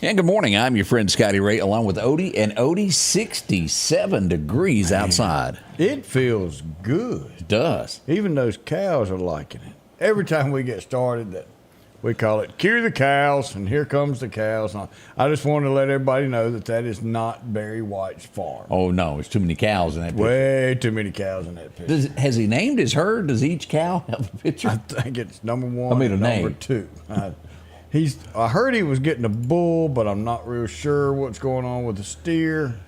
And good morning. I'm your friend Scotty Ray, along with Odie. And Odie, 67 degrees outside. It feels good. It does. Even those cows are liking it. Every time we get started, we call it cue the cows, and here comes the cows. I just want to let everybody know that is not Barry White's farm. Oh, no. There's too many cows in that picture. Way too many cows in that picture. Has he named his herd? Does each cow have a picture? I think it's number one and number two. I heard he was getting a bull, but I'm not real sure what's going on with the steer.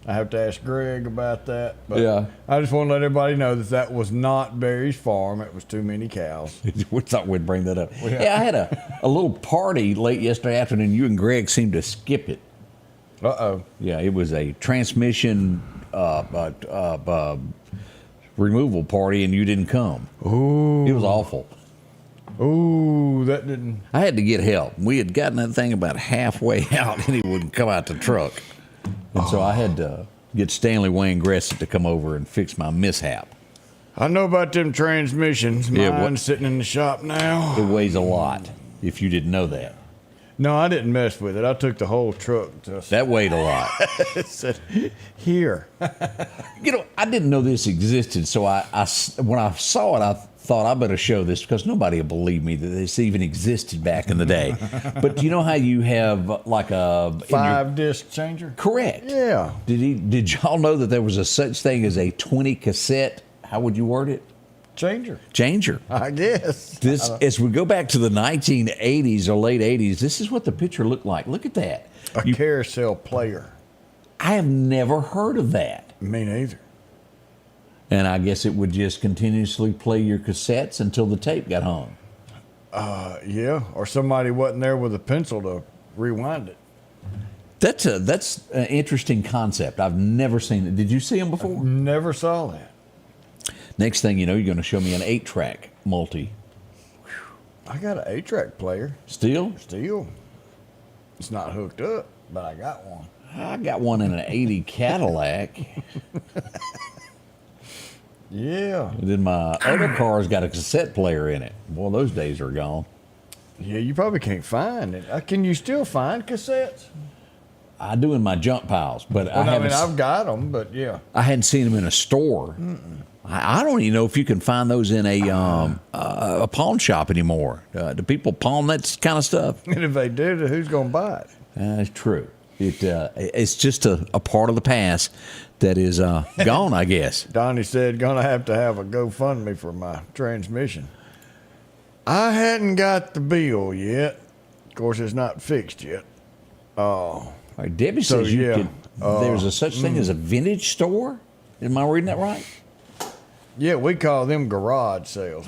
I have to ask Greg about that. But yeah. I just want to let everybody know that was not Barry's farm. It was too many cows. We thought we'd bring that up. Yeah, I had a little party late yesterday afternoon. You and Greg seemed to skip it. Uh-oh. Yeah, it was a transmission removal party, and you didn't come. Ooh. It was awful. Ooh, that didn't... I had to get help. We had gotten that thing about halfway out, and he wouldn't come out the truck. And so I had to get Stanley Wayne Gressett to come over and fix my mishap. I know about them transmissions. Mine's sitting in the shop now. It weighs a lot, if you didn't know that. No, I didn't mess with it. I took the whole truck. That weighed a lot. It said, here. I didn't know this existed, so when I saw it, I thought I better show this because nobody will believe me that this even existed back in the day. But you know how you have like a 5-disc changer? Correct. Yeah. Did y'all know that there was a such thing as a 20 cassette? How would you word it? Changer. I guess. As we go back to the 1980s or late 80s, this is what the picture looked like. Look at that. A carousel player. I have never heard of that. Me neither. And I guess it would just continuously play your cassettes until the tape got hung. Yeah, or somebody wasn't there with a pencil to rewind it. That's an interesting concept. I've never seen it. Did you see them before? Never saw that. Next thing you know, you're going to show me an 8-track multi. I got an 8-track player. Still? It's not hooked up, but I got one. I got one in an 80 Cadillac. Yeah. And then my other car's got a cassette player in it. Boy, those days are gone. Yeah, you probably can't find it. Can you still find cassettes? I do in my junk piles, but I've got them, but yeah. I hadn't seen them in a store. I don't even know if you can find those in a pawn shop anymore. Do people pawn that kind of stuff? And if they do, who's going to buy it? That's true. It's just a part of the past that is gone, I guess. Donnie said, going to have a GoFundMe for my transmission. I hadn't got the bill yet. Of course, it's not fixed yet. Right, Debbie says there's a such thing as a vintage store. Am I reading that right? Yeah, we call them garage sales.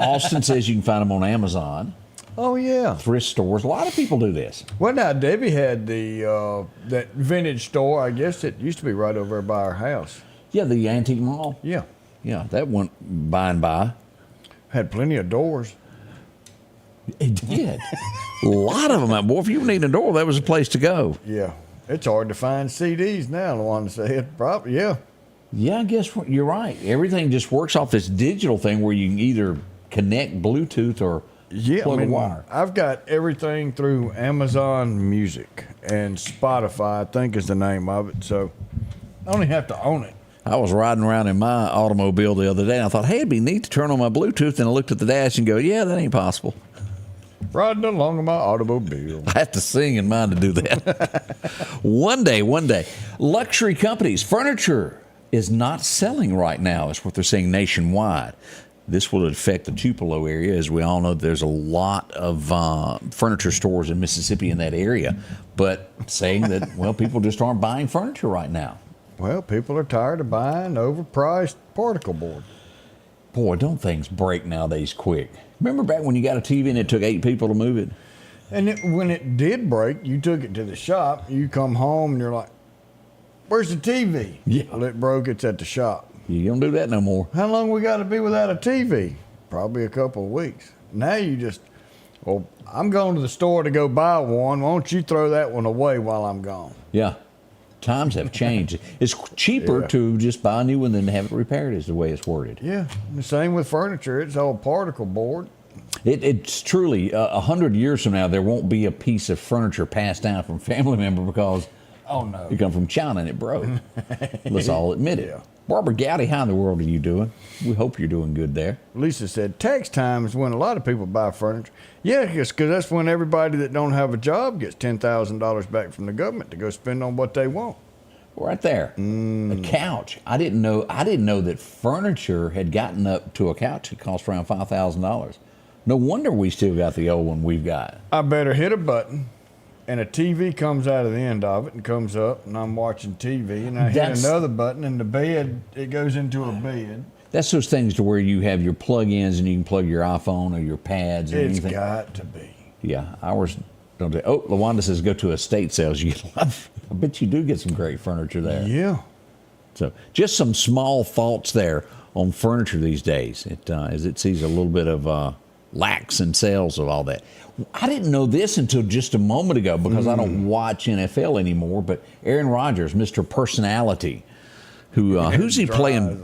Austin says you can find them on Amazon. Oh, yeah. Thrift stores. A lot of people do this. Well, now, Debbie had that vintage store. I guess it used to be right over there by our house. Yeah, the antique mall. Yeah. Yeah, that went by and by. Had plenty of doors. It did. A lot of them. Boy, if you need a door, that was a place to go. Yeah. It's hard to find CDs now, the one said. Probably, yeah. Yeah, I guess you're right. Everything just works off this digital thing where you can either connect Bluetooth or plug a wire. I've got everything through Amazon Music and Spotify, I think is the name of it. So I don't even have to own it. I was riding around in my automobile the other day, and I thought, hey, it'd be neat to turn on my Bluetooth. And I looked at the dash and go, yeah, that ain't possible. Riding along in my automobile. I have to sing in mine to do that. One day, luxury companies, furniture is not selling right now, is what they're saying nationwide. This will affect the Tupelo area. As we all know, there's a lot of furniture stores in Mississippi in that area, but saying that, well, people just aren't buying furniture right now. Well, people are tired of buying overpriced particle board. Boy, don't things break nowadays quick. Remember back when you got a TV and it took 8 people to move it? And when it did break, you took it to the shop. You come home and you're like, where's the TV? Yeah. Well, it broke. It's at the shop. You don't do that no more. How long we got to be without a TV? Probably a couple of weeks. Now you just, well, I'm going to the store to go buy one. Why don't you throw that one away while I'm gone? Yeah. Times have changed. It's cheaper to just buy a new one than to have it repaired, is the way it's worded. Yeah. The same with furniture. It's all particle board. It's truly 100 years from now, there won't be a piece of furniture passed down from family member because it come from China and it broke. Let's all admit it. Yeah. Barbara Gowdy, how in the world are you doing? We hope you're doing good there. Lisa said tax time is when a lot of people buy furniture. Yeah, because that's when everybody that don't have a job gets $10,000 back from the government to go spend on what they want. Right there, a couch. I didn't know that furniture had gotten up to a couch that cost around $5,000. No wonder we still got the old one we've got. I better hit a button, and a TV comes out of the end of it and comes up, and I'm watching TV, and I hit another button, and the bed, it goes into a bed. That's those things to where you have your plug-ins and you can plug your iPhone or your pads or anything. It's got to be. Yeah, ours don't do. Oh, LaWanda says go to estate sales. You get a lot. I bet you do get some great furniture there. Yeah. So just some small thoughts there on furniture these days. As it sees a little bit of lax in sales of all that. I didn't know this until just a moment ago because I don't watch NFL anymore. But Aaron Rodgers, Mr. Personality, who's he playing?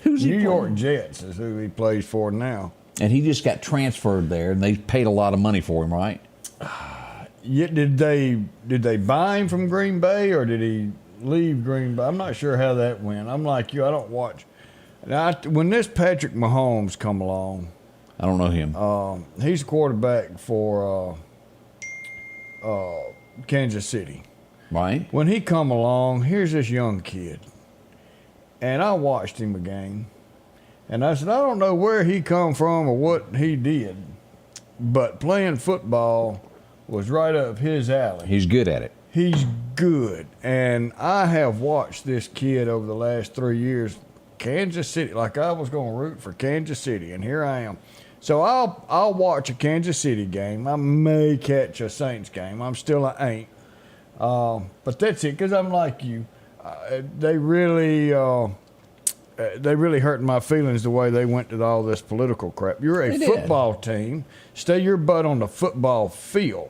Who's he New playing? York Jets is who he plays for now. And he just got transferred there, and they paid a lot of money for him, right? Yeah, did they buy him from Green Bay or did he leave Green Bay? I'm not sure how that went. I'm like you, I don't watch. When this Patrick Mahomes come along, I don't know him. He's a quarterback for Kansas City. Right. When he come along, here's this young kid. And I watched him a game. And I said, I don't know where he come from or what he did, but playing football was right up his alley. He's good at it. He's good. And I have watched this kid over the last 3 years, Kansas City, like I was going to root for Kansas City, and here I am. So I'll watch a Kansas City game. I may catch a Saints game. I'm still an ain't. But that's it, because I'm like you. They really hurt my feelings the way they went to all this political crap. You're a football team. Stay your butt on the football field.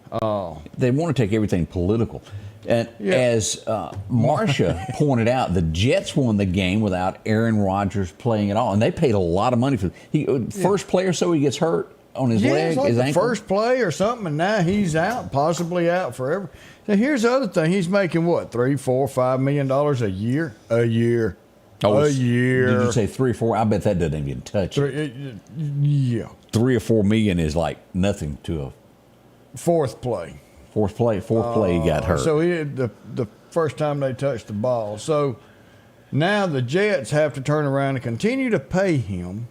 They want to take everything political. And as Marcia pointed out, the Jets won the game without Aaron Rodgers playing at all. And they paid a lot of money for it. First play or so he gets hurt on his leg, it's like his the ankle. first play or something, and now he's out, possibly out forever. So here's the other thing. He's making what, $3, $4, $5 million a year? A year. A year. Did you say 3 or 4? I bet that doesn't even touch it. Yeah. 3 or 4 million is like nothing to a Fourth play he got hurt. So the first time they touched the ball. So now the Jets have to turn around and continue to pay him.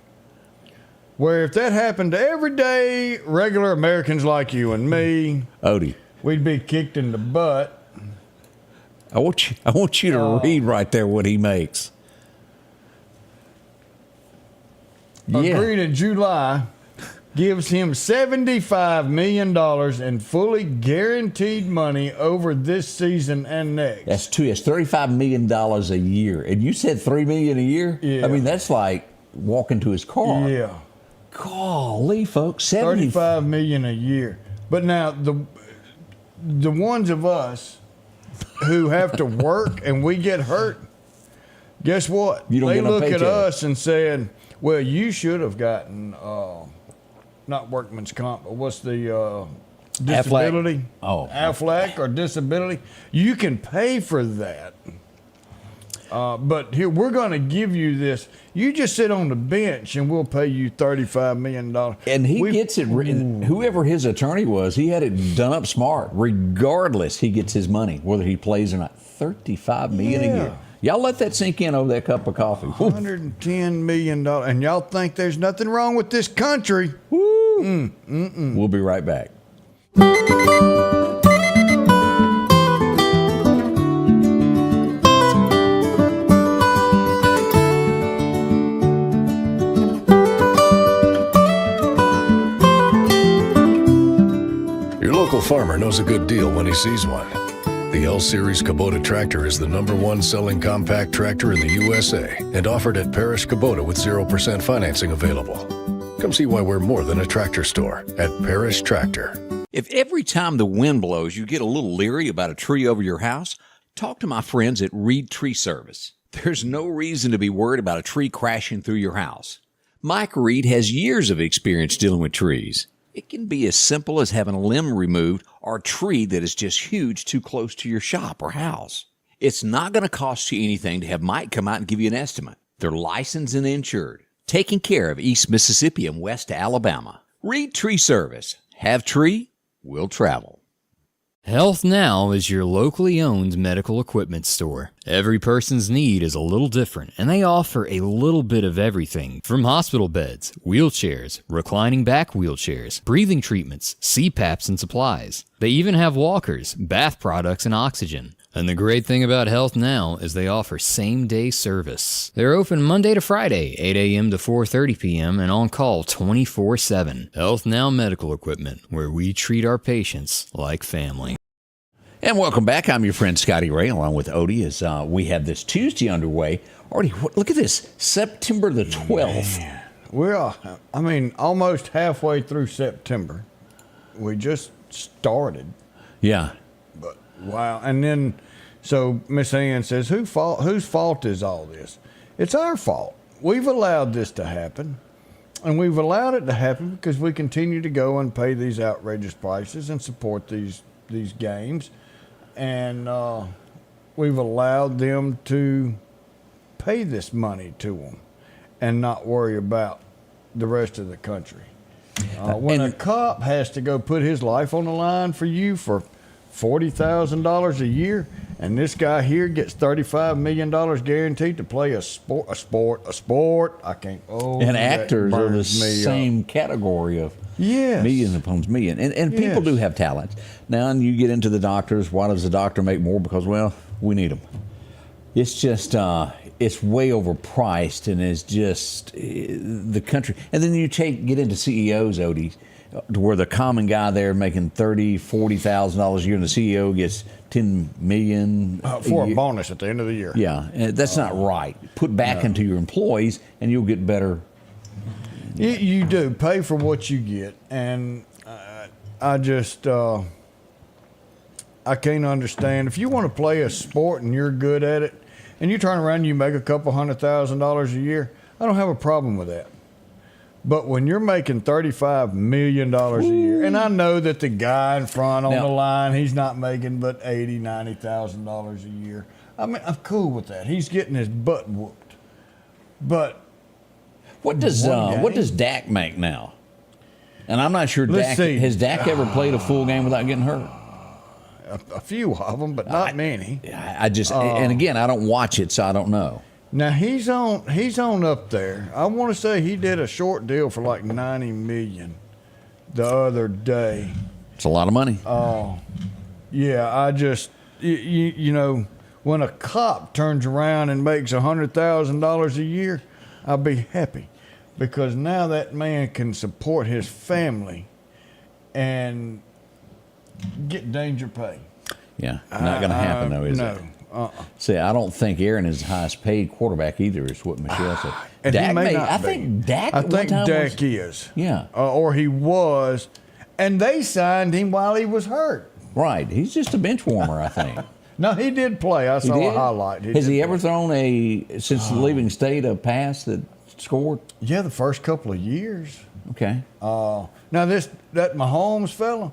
Where if that happened to everyday regular Americans like you and me, Odie, we'd be kicked in the butt. I want you to read right there what he makes. Agreed in July. Gives him $75 million in fully guaranteed money over this season and next. That's $35 million a year. And you said $3 million a year? Yeah. I mean, that's like walking to his car. Yeah. Golly, folks, $35 million a year. But now the ones of us who have to work and we get hurt, guess what? You don't they get no look paycheck. at us and said, well, you should have gotten not workman's comp, but what's the disability? Aflac or disability. You can pay for that. But here, we're going to give you this. You just sit on the bench and we'll pay you $35 million. And he gets it, whoever his attorney was, he had it done up smart. Regardless, he gets his money, whether he plays or not. $35 million a year. Y'all let that sink in over that cup of coffee. $110 million. And y'all think there's nothing wrong with this country. Woo. We'll be right back. farmer knows a good deal when he sees one. The L-Series Kubota tractor is the #1 selling compact tractor in the USA and offered at Parish Kubota with 0% financing available. Come see why we're more than a tractor store at Parish Tractor. If every time the wind blows you get a little leery about a tree over your house, talk to my friends at Reed Tree Service. There's no reason to be worried about a tree crashing through your house. Mike Reed has years of experience dealing with trees. It can be as simple as having a limb removed or a tree that is just huge too close to your shop or house. It's not going to cost you anything to have Mike come out and give you an estimate. They're licensed and insured, taking care of East Mississippi and West Alabama. Reed Tree Service. Have tree, will travel. Health Now is your locally owned medical equipment store. Every person's need is a little different, and they offer a little bit of everything from hospital beds, wheelchairs, reclining back wheelchairs, breathing treatments, CPAPs and supplies. They even have walkers, bath products, and oxygen. And the great thing about Health Now is they offer same-day service. They're open Monday to Friday, 8 a.m. to 4:30 p.m. and on call 24/7. Health Now Medical Equipment, where we treat our patients like family. And welcome back. I'm your friend Scotty Ray, along with Odie, as we have this Tuesday underway. Already, look at this, September the 12th. Man. We're, almost halfway through September. We just started. Yeah. But wow. And then, so Miss Ann says, whose fault is all this? It's our fault. We've allowed this to happen. And we've allowed it to happen because we continue to go and pay these outrageous prices and support these games. And we've allowed them to pay this money to them and not worry about the rest of the country. When a cop has to go put his life on the line for you for $40,000 a year, and this guy here gets $35 million guaranteed to play a sport. I can't. Oh, and actors are the me same category of Yes. millions upon millions. And people do have talents. Now, and you get into the doctors. Why does the doctor make more? Because, well, we need them. It's just, it's way overpriced, and it's just the country. And then you get into CEOs, Odie, to where the common guy there making $30,000, $40,000 a year, and the CEO gets $10 million for a bonus at the end of the year. Yeah, and that's not right. Put back into your employees, and you'll get better. You do pay for what you get, and I just I can't understand if you want to play a sport and you're good at it, and you turn around and you make a couple $100,000 a year. I don't have a problem with that. But when you're making $35 million a year, and I know that the guy in front on the line, he's not making but $80,000, $90,000 a year. I mean, I'm cool with that. He's getting his butt whooped. But what does Dak make now? And I'm not sure has Dak ever played a full game without getting hurt? A few of them, but not many. I just and again, I don't watch it, so I don't know. Now he's on up there. I want to say he did a short deal for like $90 million the other day. It's a lot of money. Yeah. I just you know, when a cop turns around and makes $100,000 a year, I'll be happy, because now that man can support his family and get danger pay. Yeah, not going to happen though, is it? No. See, I don't think Aaron is the highest paid quarterback either, is what Michelle said. And Dak he may not I be. think Dak. I think Dak is. Yeah. Or he was, and they signed him while he was hurt. Right. He's just a bench warmer, I think. No, he did play. I saw a highlight. Has he ever thrown since leaving state, a pass that scored? Yeah, the first couple of years. Okay. Now that Mahomes fella,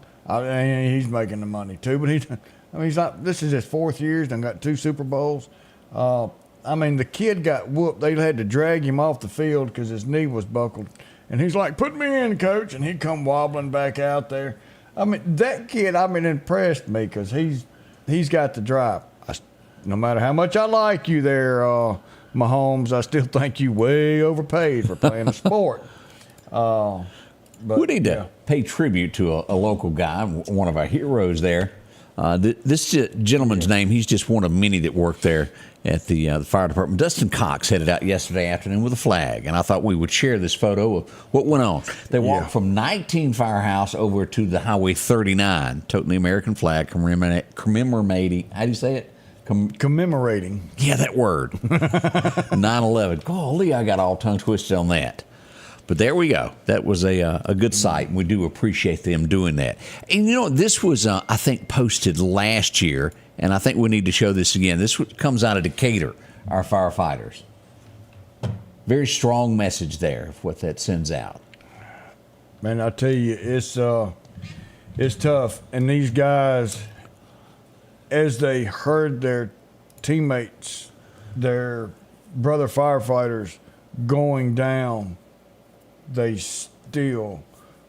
he's making the money too. But he's not. This is his fourth year. He's done got 2 Super Bowls. The kid got whooped. They had to drag him off the field because his knee was buckled, and he's like, "Put me in, coach," and he come wobbling back out there. That kid, impressed me because he's got the drive. No matter how much I like you there, Mahomes, I still think you way overpaid for playing a sport. We need to pay tribute to a local guy, one of our heroes there, This gentleman's name, he's just one of many that work there at the fire department. Dustin Cox headed out yesterday afternoon with a flag, and I thought we would share this photo of what went on. They walked from 19 Firehouse over to the Highway 39, toting the American flag, commemorating, how do you say it? Commemorating. Yeah, that word. 9/11. Golly, I got all tongue twisted on that. But there we go. That was a good sight, and we do appreciate them doing that. And, you know, this was, I think, posted last year, and I think we need to show this again. This comes out of Decatur, our firefighters. Very strong message there of what that sends out. Man, I tell you, it's tough. And these guys, as they heard their teammates, their brother firefighters going down, they still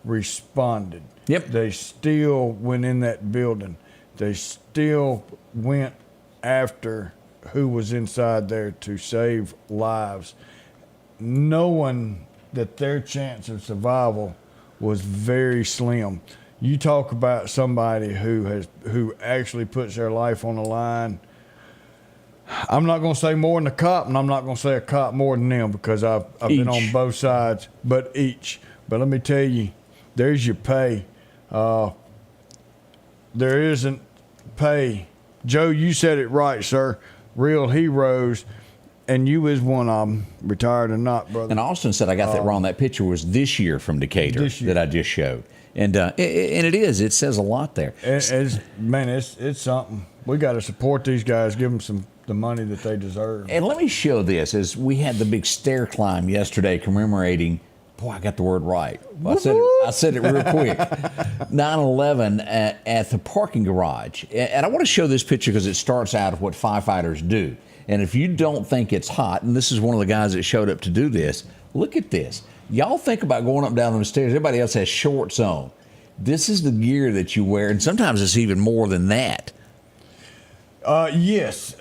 responded. Yep. They still went in that building. They still went after who was inside there to save lives, knowing that their chance of survival was very slim. You talk about somebody who actually puts their life on the line. I'm not going to say more than a cop, and I'm not going to say a cop more than them, because I've been on both sides, but each. But let me tell you, there's your pay. There isn't pay. Joe, you said it right, sir. Real heroes, and you is one of them, retired or not, brother. And Austin said I got that wrong. That picture was this year from Decatur that I just showed. And it is. It says a lot there. It's something. We got to support these guys, give them the money that they deserve. And let me show this. As we had the big stair climb yesterday commemorating, boy, I got the word right. I said it real quick. 9/11 at the parking garage. And I want to show this picture because it starts out of what firefighters do. And if you don't think it's hot, and this is one of the guys that showed up to do this, look at this. Y'all think about going up and down those stairs. Everybody else has shorts on. This is the gear that you wear, and sometimes it's even more than that. Yes,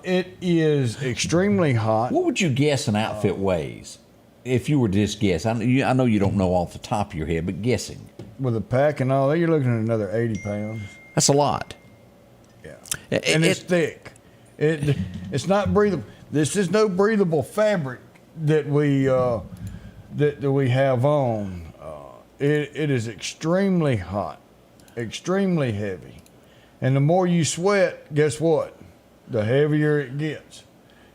it is extremely hot. What would you guess an outfit weighs? If you were to just guess. I know you don't know off the top of your head, but guessing. With a pack and all that, you're looking at another 80 pounds. That's a lot. Yeah. And it's thick. It's not breathable. This is no breathable fabric that we have on. It is extremely hot, extremely heavy. And the more you sweat, guess what? The heavier it gets.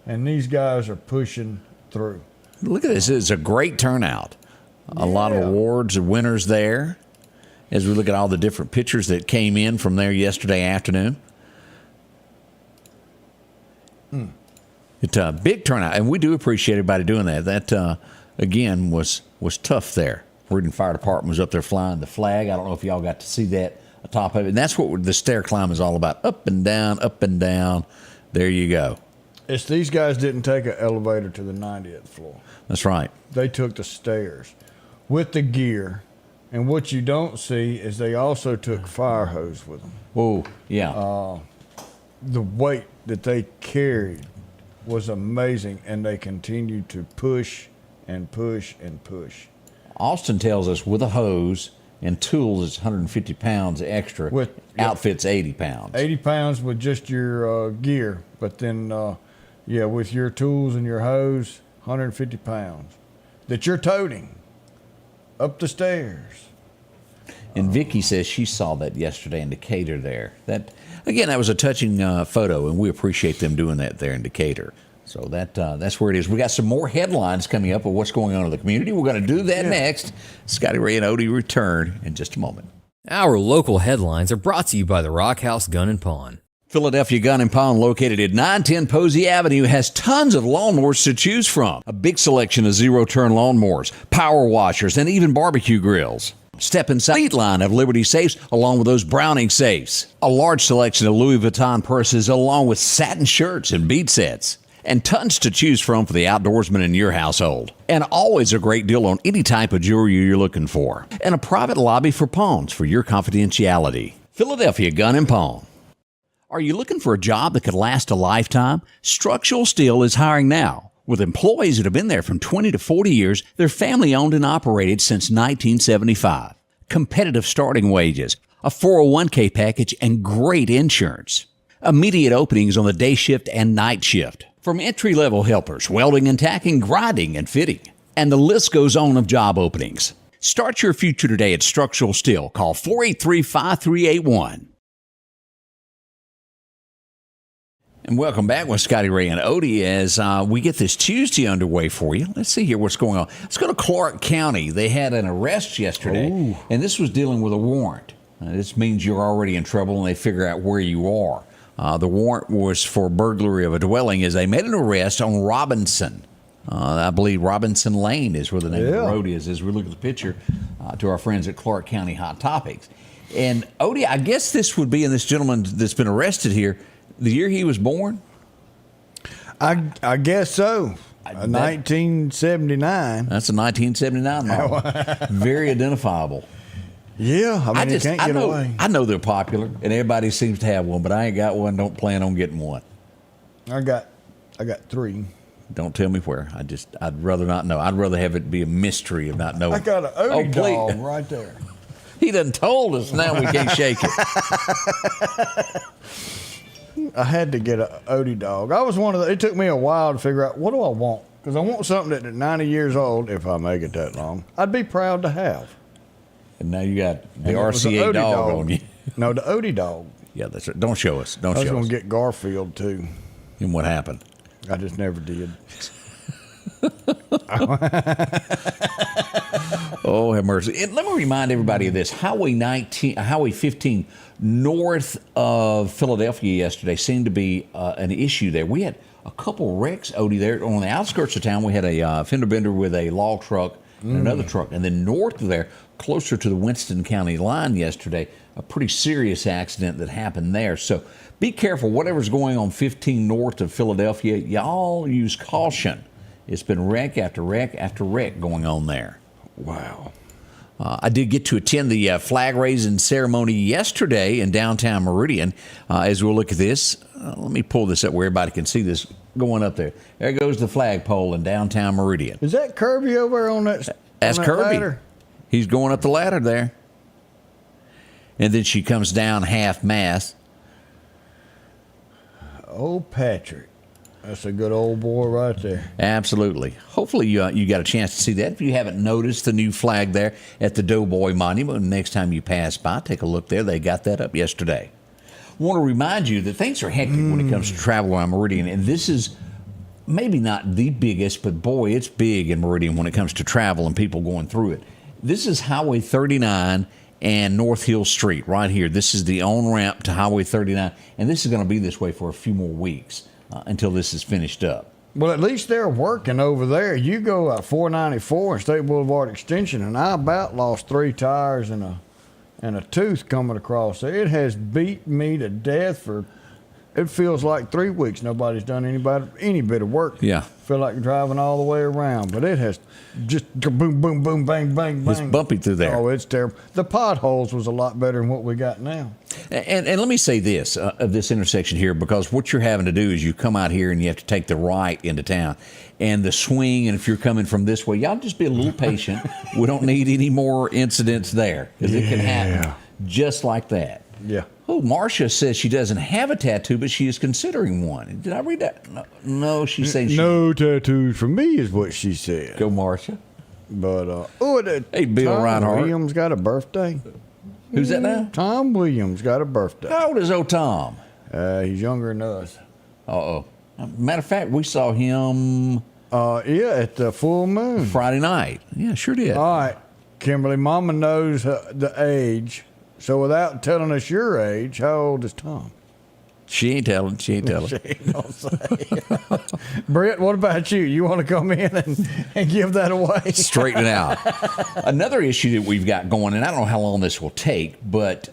And these guys are pushing through. Look at this. It's a great turnout. A lot of awards and winners there as we look at all the different pictures that came in from there yesterday afternoon. It's a big turnout, and we do appreciate everybody doing that. That, again, was tough there. Meridian Fire Department was up there flying the flag. I don't know if y'all got to see that atop of it. And that's what the stair climb is all about. Up and down, up and down. There you go. It's these guys didn't take an elevator to the 90th floor. That's right. They took the stairs with the gear. And what you don't see is they also took fire hose with them. Oh, yeah. The weight that they carried was amazing, and they continued to push and push and push. Austin tells us with a hose and tools, it's 150 pounds extra. With outfits, 80 pounds. 80 pounds with just your gear, but then, with your tools and your hose, 150 pounds that you're toting up the stairs. And Vicky says she saw that yesterday in Decatur there. That was a touching photo, and we appreciate them doing that there in Decatur. So that's where it is. We got some more headlines coming up of what's going on in the community. We're going to do that next. Scotty Ray and Odie return in just a moment. Our local headlines are brought to you by the Rock House Gun and Pawn. Philadelphia Gun and Pawn, located at 910 Posey Avenue, has tons of lawnmowers to choose from. A big selection of zero-turn lawnmowers, power washers, and even barbecue grills. Step inside the line of Liberty safes along with those Browning safes. A large selection of Louis Vuitton purses along with satin shirts and bead sets. And tons to choose from for the outdoorsman in your household. And always a great deal on any type of jewelry you're looking for. And a private lobby for pawns for your confidentiality. Philadelphia Gun and Pawn. Are you looking for a job that could last a lifetime? Structural Steel is hiring now. With employees that have been there from 20 to 40 years, they're family owned and operated since 1975. Competitive starting wages, a 401k package, and great insurance. Immediate openings on the day shift and night shift. From entry-level helpers, welding and tacking, grinding and fitting. And the list goes on of job openings. Start your future today at Structural Steel. Call 483-5381. And welcome back with Scotty Ray and Odie as we get this Tuesday underway for you. Let's see here what's going on. Let's go to Clarke County. They had an arrest yesterday, and this was dealing with a warrant. This means you're already in trouble, and they figure out where you are. The warrant was for burglary of a dwelling as they made an arrest on Robinson. I believe Robinson Lane is where the name of the road is as we look at the picture to our friends at Clarke County Hot Topics. And, Odie, I guess this would be in this gentleman that's been arrested here, the year he was born? I guess so. 1979. That's a 1979 model. Very identifiable. Yeah, I mean, you can't get away. I know they're popular, and everybody seems to have one, but I ain't got one. Don't plan on getting one. I got 3. Don't tell me where. I'd rather not know. I'd rather have it be a mystery of not knowing. I got an Odie dog right there. He done told us. Now we can't shake it. I had to get an Odie dog. I was one of the. It took me a while to figure out what do I want, because I want something that at 90 years old, if I make it that long, I'd be proud to have. And now you got the RCA dog on you. No, the Odie dog. Yeah, that's right. Don't show us. Don't show us. I was going to get Garfield too. And what happened? I just never did. Oh, have mercy. And let me remind everybody of this. Highway 15 north of Philadelphia yesterday seemed to be an issue there. We had a couple wrecks, Odie, there. On the outskirts of town, we had a fender bender with a log truck and another truck. And then north of there, closer to the Winston County line yesterday, a pretty serious accident that happened there. So be careful. Whatever's going on 15 north of Philadelphia, y'all use caution. It's been wreck after wreck after wreck going on there. Wow. I did get to attend the flag raising ceremony yesterday in downtown Meridian. As we'll look at this, let me pull this up where everybody can see this going up there. There goes the flagpole in downtown Meridian. Is that Kirby over there on that? That's Kirby. Ladder? He's going up the ladder there. And then she comes down half-mast. Oh, Patrick. That's a good old boy right there. Absolutely. Hopefully you got a chance to see that. If you haven't noticed the new flag there at the Doughboy Monument, next time you pass by, take a look there. They got that up yesterday. I want to remind you that things are hectic when it comes to travel around Meridian, and this is maybe not the biggest, but boy, it's big in Meridian when it comes to travel and people going through it. This is Highway 39 and North Hill Street right here. This is the on-ramp to Highway 39, and this is going to be this way for a few more weeks until this is finished up. Well, at least they're working over there. You go at 494 and State Boulevard Extension, and I about lost 3 tires and a tooth coming across there. It has beat me to death for, it feels like 3 weeks. Nobody's done any bit of work. Yeah. Feel like driving all the way around, but it has just boom, boom, boom, bang, bang, bang. It's bumpy through there. Oh, it's terrible. The potholes was a lot better than what we got now. And let me say this of this intersection here, because what you're having to do is you come out here and you have to take the right into town. And the swing, and if you're coming from this way, y'all just be a little patient. We don't need any more incidents there, because it can happen just like that. Yeah. Oh, Marcia says she doesn't have a tattoo, but she is considering one. Did I read that? No, she's saying no tattoos for me is what she said. Go, Marcia. But hey, Bill Tom Reinhardt. Williams got a birthday. Who's that now? Tom Williams got a birthday. How old is old Tom? He's younger than us. Uh-oh. Matter of fact, we saw him at the full moon Friday night. Yeah, sure did. All right, Kimberly, Mama knows the age. So without telling us your age, how old is Tom? She ain't telling. She ain't gonna say. Brett, what about you? You want to come in and give that away? Straighten it out. Another issue that we've got going, and I don't know how long this will take, but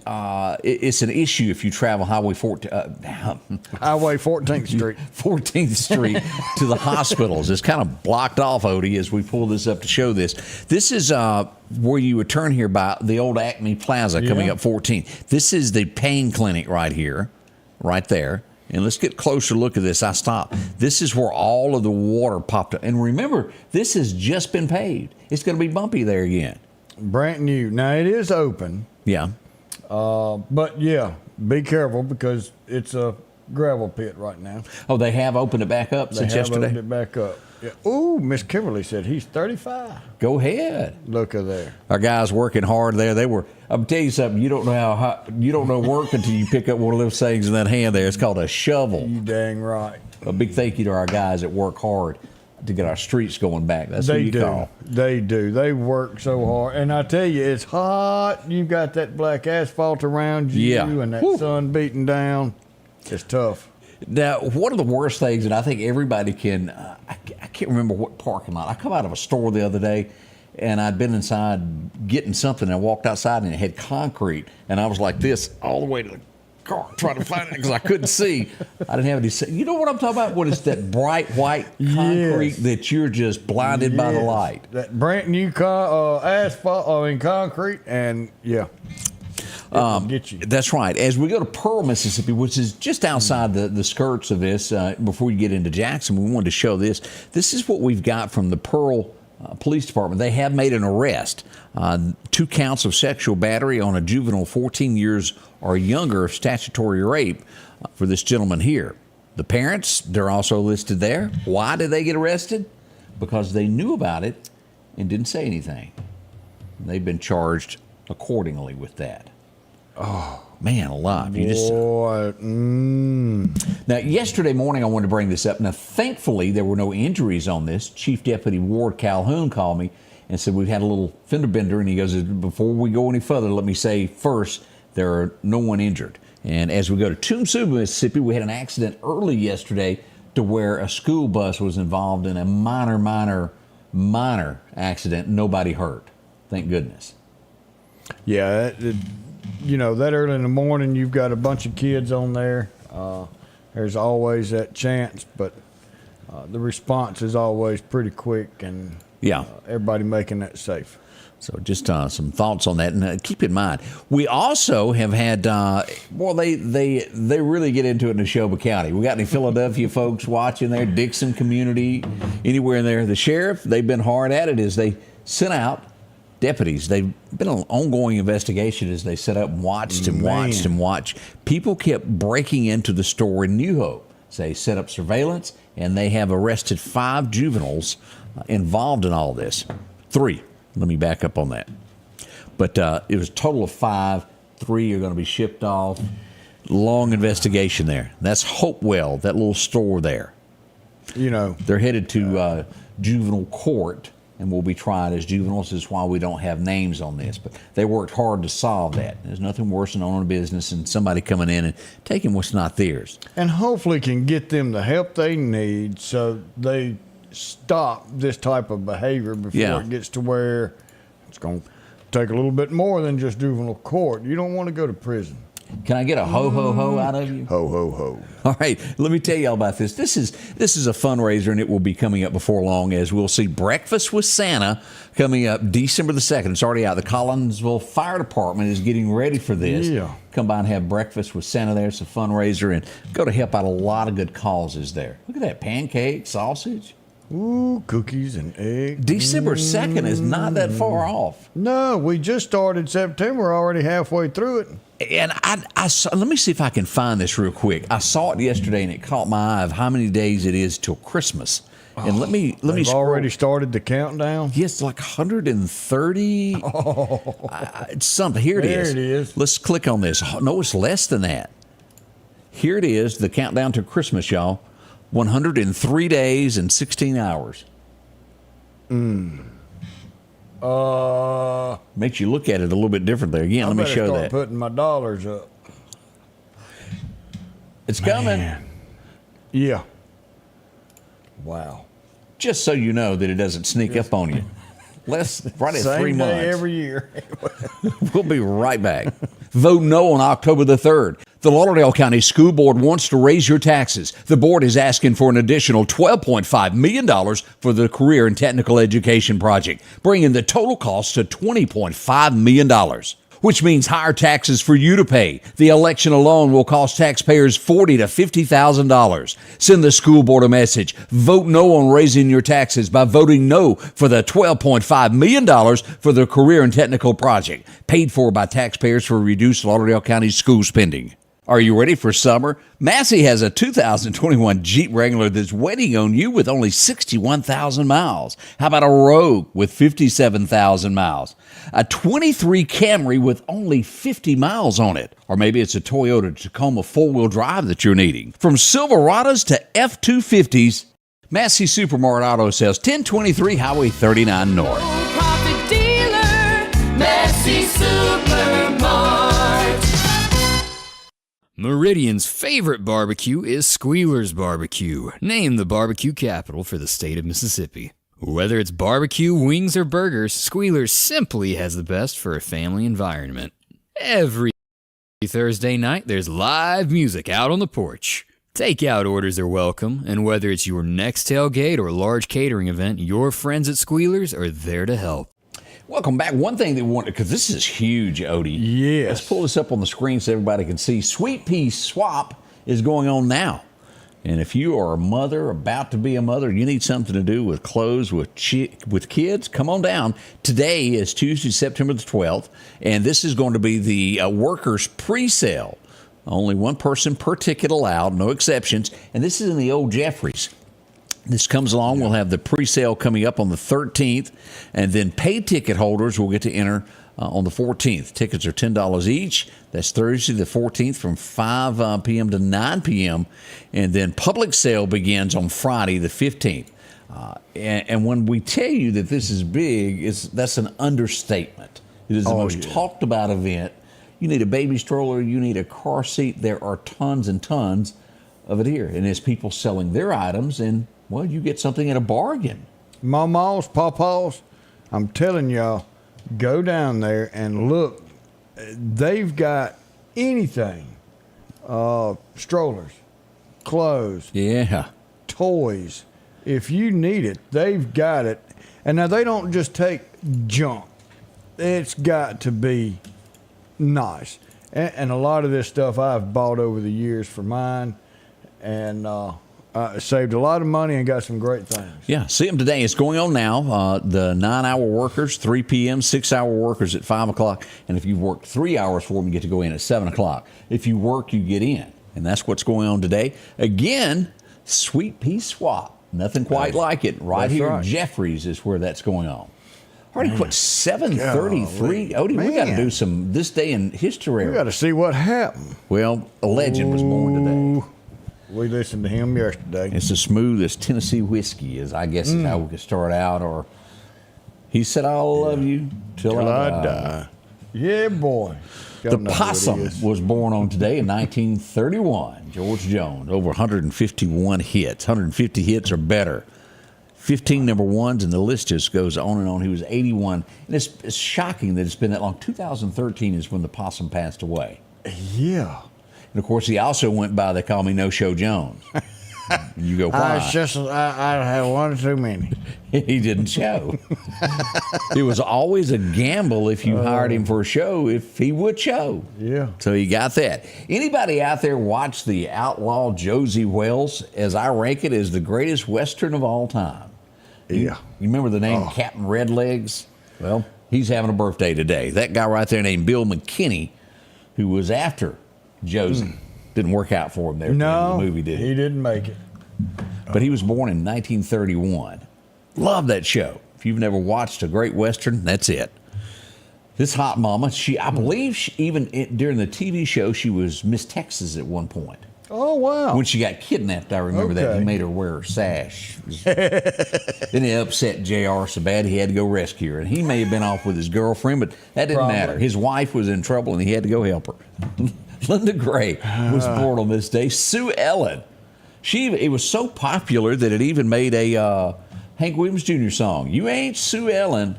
it's an issue if you travel Highway 14th Street. 14th Street to the hospitals. It's kind of blocked off, Odie, as we pull this up to show this. This is where you would turn here by the old Acme Plaza coming up 14th. This is the pain clinic right here. Right there. And let's get a closer look at this. I stopped. This is where all of the water popped up. And remember, this has just been paved. It's going to be bumpy there again. Brand new. Now, it is open. Yeah. But yeah, be careful because it's a gravel pit right now. Oh, they have opened it back up They since have yesterday? opened it back up. Yeah. Ooh, Miss Kimberly said he's 35. Go ahead. Look at there. Our guys working hard there. They were. I'm tell you something. You don't know you don't know work until you pick up one of those things in that hand there. It's called a shovel. You dang right. A big thank you to our guys that work hard to get our streets going back. That's what They you do. call. They do. They work so hard. And I tell you, it's hot. You've got that black asphalt around you Yeah. and that Whew. sun beating down. It's tough. Now, one of the worst things, and I think everybody can, I can't remember what parking lot. I come out of a store the other day, and I'd been inside getting something, and I walked outside, and it had concrete, and I was like this all the way to the car trying to find it because I couldn't see. I didn't have any. You know what I'm talking about? When it's that bright white concrete Yes. that you're just blinded by the Yes. light. That brand new concrete, and yeah. It will get you. That's right. As we go to Pearl, Mississippi, which is just outside the skirts of this, before you get into Jackson, we wanted to show this. This is what we've got from the Pearl Police Department. They have made an arrest. 2 counts of sexual battery on a juvenile 14 years or younger of statutory rape for this gentleman here. The parents, they're also listed there. Why did they get arrested? Because they knew about it and didn't say anything. They've been charged accordingly with that. Oh, man alive. You just Boy, Now, yesterday morning, I wanted to bring this up. Now, thankfully, there were no injuries on this. Chief Deputy Ward Calhoun called me and said, we've had a little fender bender. And he goes, before we go any further, let me say first, there are no one injured. And as we go to Tombstone, Mississippi, we had an accident early yesterday to where a school bus was involved in a minor accident. Nobody hurt. Thank goodness. yeah. You know, that early in the morning, you've got a bunch of kids on there. There's always that chance, but the response is always pretty quick, and Yeah. everybody making that safe. So just some thoughts on that, and keep in mind, we also have had. They really get into it in Neshoba County. We got any Philadelphia folks watching there, Dixon community, anywhere in there. The sheriff, they've been hard at it as they sent out deputies. They've been an ongoing investigation as they set up and watched and watched and watched. People kept breaking into the store in New Hope. So they set up surveillance, and they have arrested 5 juveniles involved in all this. 3. Let me back up on that. But it was a total of 5. 3 are going to be shipped off. Long investigation there. That's Hopewell, that little store there. You know, They're headed to juvenile court and will be tried as juveniles. This is why we don't have names on this. But they worked hard to solve that. There's nothing worse than owning a business and somebody coming in and taking what's not theirs. and hopefully can get them the help they need so they stop this type of behavior before it gets to where it's going to take a little bit more than just juvenile court. You don't want to go to prison. Can I get a ho, ho, ho out of you? Ho, ho, ho. All right, let me tell you all about this. This is a fundraiser, and it will be coming up before long as we'll see Breakfast with Santa coming up December the 2nd. It's already out. The Collinsville Fire Department is getting ready for this. Yeah. Come by and have Breakfast with Santa there. It's a fundraiser, and go to help out a lot of good causes there. Look at that, pancake, sausage. Ooh, cookies and eggs. December 2nd is not that far off. No, we just started September, already halfway through it. And I saw, let me see if I can find this real quick. I saw it yesterday, and it caught my eye of how many days it is till Christmas. And let me They've scroll. already started the countdown. Yes, like 130. It's something. Here it is. There it is. Let's click on this. No, it's less than that. Here it is, the countdown to Christmas, y'all. 103 days and 16 hours. Makes you look at it a little bit different there. Again, let me show start that. Putting my dollars up. It's coming. Man. Yeah. Wow. Just so you know that it doesn't sneak up on you. Right at Same 3 day months. every year. We'll be right back. Vote no on October the 3rd. The Lauderdale County School Board wants to raise your taxes. The board is asking for an additional $12.5 million for the Career and Technical Education Project, bringing the total cost to $20.5 million. which means higher taxes for you to pay. The election alone will cost taxpayers $40,000 to $50,000. Send the school board a message. Vote no on raising your taxes by voting no for the $12.5 million for the Career and Technical Project, paid for by taxpayers for reduced Lauderdale County school spending. Are you ready for summer? Massey has a 2021 Jeep Wrangler that's waiting on you with only 61,000 miles. How about a Rogue with 57,000 miles? A 23 Camry with only 50 miles on it. Or maybe it's a Toyota Tacoma four-wheel drive that you're needing. From Silverados to F-250s, Massey Supermart Auto Sales, 1023 Highway 39 North. Profit dealer, Massey Supermart. Meridian's favorite barbecue is Squealer's Barbecue, named the barbecue capital for the state of Mississippi. Whether it's barbecue, wings, or burgers, Squealer's simply has the best for a family environment. Every Thursday night, there's live music out on the porch. Takeout orders are welcome, and whether it's your next tailgate or large catering event, your friends at Squealer's are there to help. Welcome back. One thing that we want, because this is huge, Odie. Yes. Let's pull this up on the screen so everybody can see. Sweet Pea Swap is going on now. And if you are a mother, about to be a mother, you need something to do with clothes, with kids, come on down. Today is Tuesday, September the 12th, and this is going to be the workers' pre-sale. Only one person per ticket allowed, no exceptions. And this is in the old Jeffries. This comes along. We'll have the pre-sale coming up on the 13th, and then paid ticket holders will get to enter on the 14th. Tickets are $10 each. That's Thursday the 14th from 5 p.m. to 9 p.m., and then public sale begins on Friday the 15th. And when we tell you that this is big, that's an understatement. It is the most talked about event. You need a baby stroller. You need a car seat. There are tons and tons of it here. And as people selling their items, and well, you get something at a bargain. Mamas, papas, I'm telling y'all, go down there and look. They've got anything. Strollers, clothes, Yeah. toys. If you need it, they've got it. And now they don't just take junk. It's got to be nice. And a lot of this stuff I've bought over the years for mine. And saved a lot of money and got some great things. Yeah, see them today. It's going on now. The 9-hour workers, 3 p.m., 6-hour workers at 5 o'clock. And if you've worked 3 hours for them, you get to go in at 7 o'clock. If you work, you get in. And that's what's going on today. Again, Sweet Pea Swap. Nothing quite like it. Right here at Jeffries is where that's going on. Already quit 7:33. Odie, we got to do some this day in history. We got to see what happened. Well, a legend was born today. We listened to him yesterday. It's the smoothest Tennessee whiskey, is I guess is how we could start out. Or he said, "I'll love you till I die." Yeah, boy. The Possum was born on today in 1931. George Jones, over 151 hits. 150 hits or better. 15 number ones, and the list just goes on and on. He was 81. And it's shocking that it's been that long. 2013 is when the Possum passed away. Yeah. And, of course, he also went by, they call me No-Show Jones. You go, why? I had one too many. He didn't show. It was always a gamble if you hired him for a show, if he would show. Yeah. So he got that. Anybody out there watch the Outlaw Josie Wells, as I rank it as the greatest Western of all time? Yeah. You remember the name Captain Redlegs? Well, he's having a birthday today. That guy right there named Bill McKinney, who was after Josie. Didn't work out for him there at the end of the movie, did he? He didn't make it. But he was born in 1931. Love that show. If you've never watched a great Western, that's it. This hot mama, I believe during the TV show, she was Miss Texas at one point. Oh, wow. When she got kidnapped, I remember that. He made her wear a sash. Then it upset JR so bad he had to go rescue her. And he may have been off with his girlfriend, but that didn't matter. His wife was in trouble, and he had to go help her. Linda Gray was born on this day. Sue Ellen. It was so popular that it even made a Hank Williams Jr. song. You ain't Sue Ellen,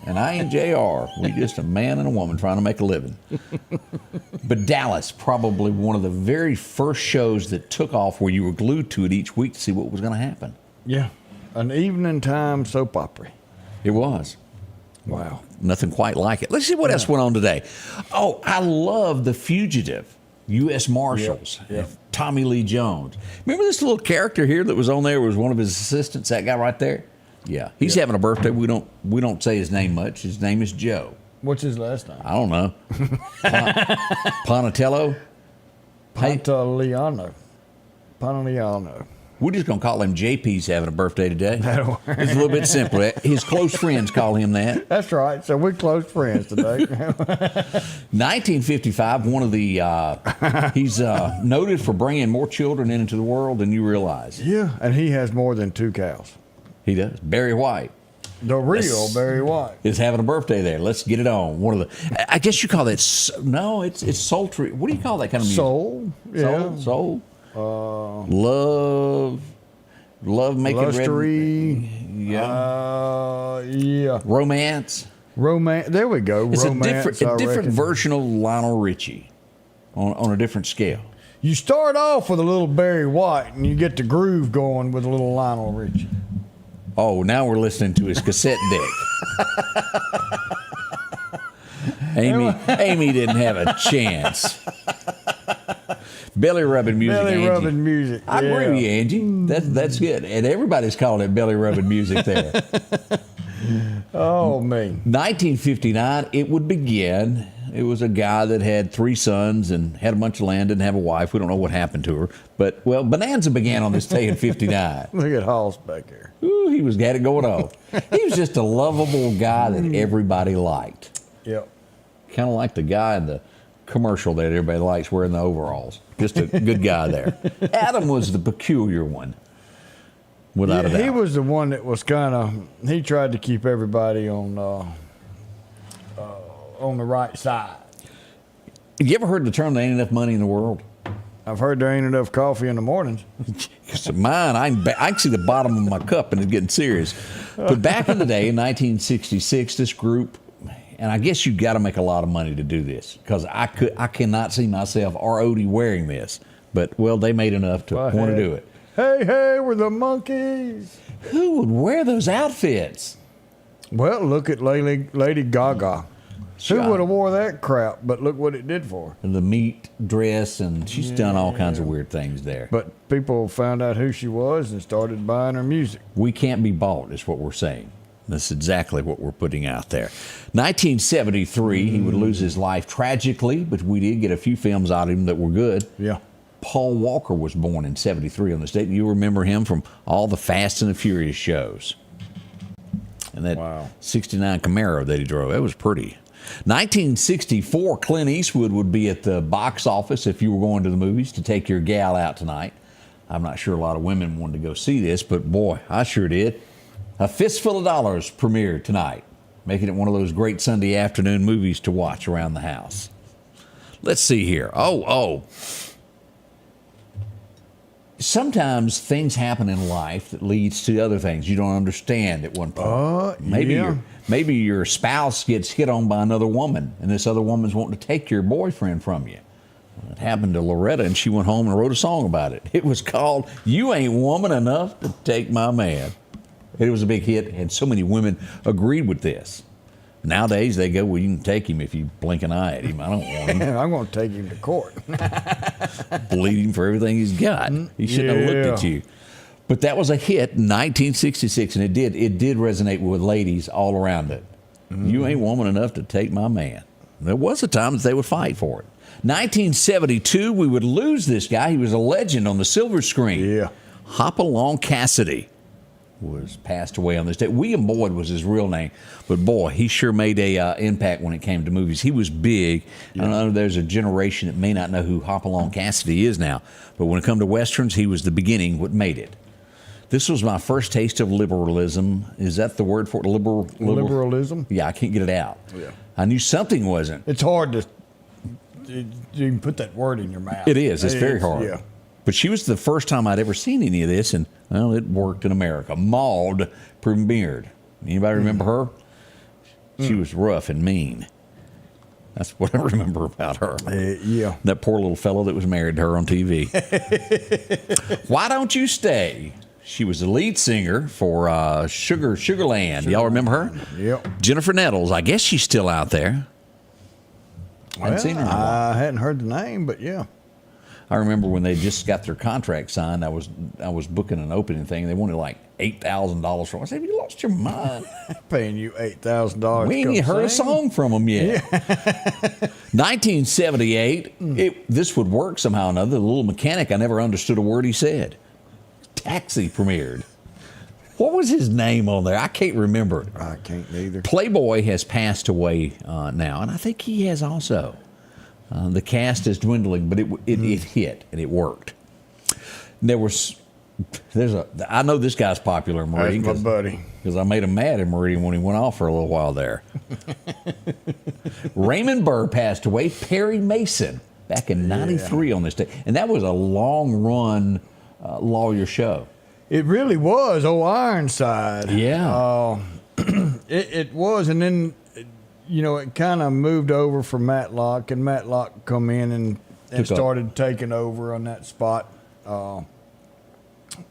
and I ain't JR. We just a man and a woman trying to make a living. But Dallas, probably one of the very first shows that took off where you were glued to it each week to see what was going to happen. Yeah. An evening time soap opera. It was. Wow. Nothing quite like it. Let's see what else went on today. Oh, I love The Fugitive. U.S. Marshals. Yep. Tommy Lee Jones. Remember this little character here that was on there? Was one of his assistants? That guy right there. Yeah, he's having a birthday. We don't say his name much. His name is Joe. What's his last name? I don't know. Ponatello. Pantaleano. We're just going to call him JP's having a birthday today. It's a little bit simpler. His close friends call him that. That's right. So we're close friends today. 1955, one of the, he's noted for bringing more children into the world than you realize. Yeah, and he has more than 2 cows. He does. Barry White The real Barry White. is having a birthday there. Let's get it on. One of the, I guess you call that, no, it's sultry. What do you call that kind of music? Soul. Yeah. Soul. Love, make it Lustery. yeah. Romance. There we go. It's Romance, a different version of Lionel Richie on a different scale. You start off with a little Barry White, and you get the groove going with a little Lionel Richie. Oh, now we're listening to his cassette deck. Amy didn't have a chance. Belly rubbing music. Belly rubbing music. I agree with you, Angie. That's good. And everybody's calling it belly rubbing music there. Oh, man. 1959, it would begin. It was a guy that had 3 sons and had a bunch of land, didn't have a wife. We don't know what happened to her. But, well, Bonanza began on this day in 59. Look at Hoss back there. Ooh, he had it going on. He was just a lovable guy that everybody liked. Yep. Kind of like the guy in the commercial that everybody likes wearing the overalls. Just a good guy there. Adam was the peculiar one, without a doubt. He was the one that was kind of, he tried to keep everybody on the right side. You ever heard the term, there ain't enough money in the world? I've heard there ain't enough coffee in the mornings. So mine, I can see the bottom of my cup and it's getting serious. But back in the day, in 1966, this group, and I guess you got to make a lot of money to do this because I cannot see myself or Odie wearing this. But, well, they made enough to want to do it. Hey, we're the monkeys. Who would wear those outfits? Well, look at Lady Gaga. Sure. Who would have wore that crap? But look what it did for her. And the meat dress, and she's done all kinds of weird things there. But people found out who she was and started buying her music. We can't be bought, is what we're saying. That's exactly what we're putting out there. 1973, he would lose his life tragically, but we did get a few films out of him that were good. Yeah. Paul Walker was born in 73 on this date. You remember him from all the Fast and the Furious shows. And that 69 Camaro that he drove, that was pretty. 1964, Clint Eastwood would be at the box office if you were going to the movies to take your gal out tonight. I'm not sure a lot of women wanted to go see this, but boy, I sure did. A Fistful of Dollars premiered tonight, making it one of those great Sunday afternoon movies to watch around the house. Let's see here. Sometimes things happen in life that leads to other things you don't understand at one point. Maybe your spouse gets hit on by another woman, and this other woman's wanting to take your boyfriend from you. It happened to Loretta, and she went home and wrote a song about it. It was called "You Ain't Woman Enough to Take My Man." It was a big hit, and so many women agreed with this. Nowadays, they go, well, you can take him if you blink an eye at him. I don't want him. I'm going to take him to court. Bleed him for everything he's got. He shouldn't have looked at you. But that was a hit in 1966, and it did resonate with ladies all around it. You ain't woman enough to take my man. There was a time that they would fight for it. 1972, we would lose this guy. He was a legend on the silver screen. Yeah. Hopalong Cassidy was passed away on this day. William Boyd was his real name, but boy, he sure made a impact when it came to movies. He was big. Yeah. I know there's a generation that may not know who Hopalong Cassidy is now, but when it come to westerns, he was the beginning, what made it. This was my first taste of liberalism. Is that the word for it? Liberalism? Yeah, I can't get it out. Yeah. I knew something wasn't. It's hard to even put that word in your mouth. It is. It's very hard. Yeah. But she was the first time I'd ever seen any of this, and, well, it worked in America. Maude premiered. Anybody remember her? She was rough and mean. That's what I remember about her. Yeah. That poor little fellow that was married to her on TV. Why Don't You Stay? She was the lead singer for Sugarland. Y'all remember her? Yep. Jennifer Nettles. I guess she's still out there. I hadn't seen her in a while. I hadn't heard the name, but yeah. I remember when they just got their contract signed, I was booking an opening thing. They wanted like $8,000 from us. I said, have you lost your mind? Paying you $8,000. We ain't even heard a song from them yet. Yeah. 1978, this would work somehow or another. The Little Mechanic, I never understood a word he said. Taxi premiered. What was his name on there? I can't remember it. I can't either. Playboy has passed away now, and I think he has also. The cast is dwindling, but it hit, and it worked. I know this guy's popular in Meridian. That's my buddy. Because I made him mad in Meridian when he went off for a little while there. Raymond Burr passed away. Perry Mason back in 93 on this day. And that was a long-run lawyer show. It really was. Ironside. Yeah. It was, and then, it kind of moved over for Matlock, and Matlock come in and started taking over on that spot.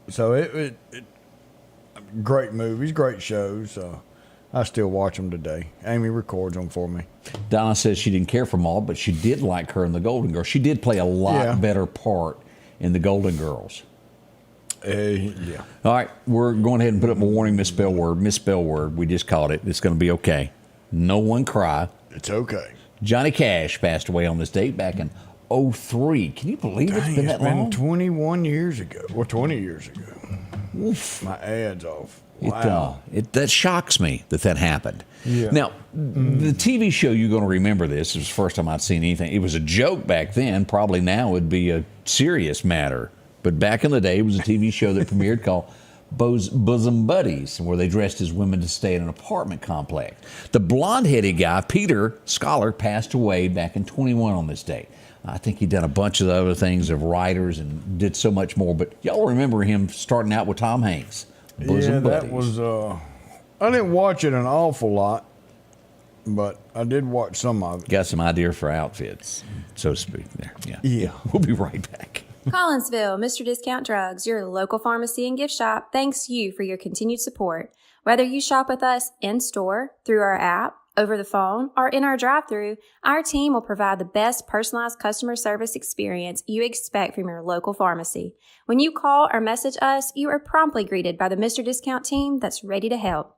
So it great movies, great shows. I still watch them today. Amy records them for me. Donna says she didn't care for Maud, but she did like her in The Golden Girls. She did play a lot better part in The Golden Girls. Yeah. All right, we're going ahead and put up a warning, misspell word. We just caught it. It's going to be okay. No one cry. It's okay. Johnny Cash passed away on this date back in 2003. Can you believe it's been that long? 21 years ago. Or 20 years ago. Oof. My ad's off. Wow. That shocks me that happened. Yeah. Now, the TV show, you're going to remember this. It was the first time I'd seen anything. It was a joke back then. Probably now it would be a serious matter. But back in the day, it was a TV show that premiered called Bosom Buddies, where they dressed as women to stay in an apartment complex. The blonde-headed guy, Peter Scholar, passed away back in 21 on this date. I think he'd done a bunch of the other things of writers and did so much more. But y'all remember him starting out with Tom Hanks. Bosom Buddies. That was, I didn't watch it an awful lot, but I did watch some of it. Got some idea for outfits, so to speak, there. Yeah. We'll be right back. Collinsville, Mr. Discount Drugs, your local pharmacy and gift shop, thanks you for your continued support. Whether you shop with us in-store, through our app, over the phone, or in our drive-thru, our team will provide the best personalized customer service experience you expect from your local pharmacy. When you call or message us, you are promptly greeted by the Mr. Discount team that's ready to help.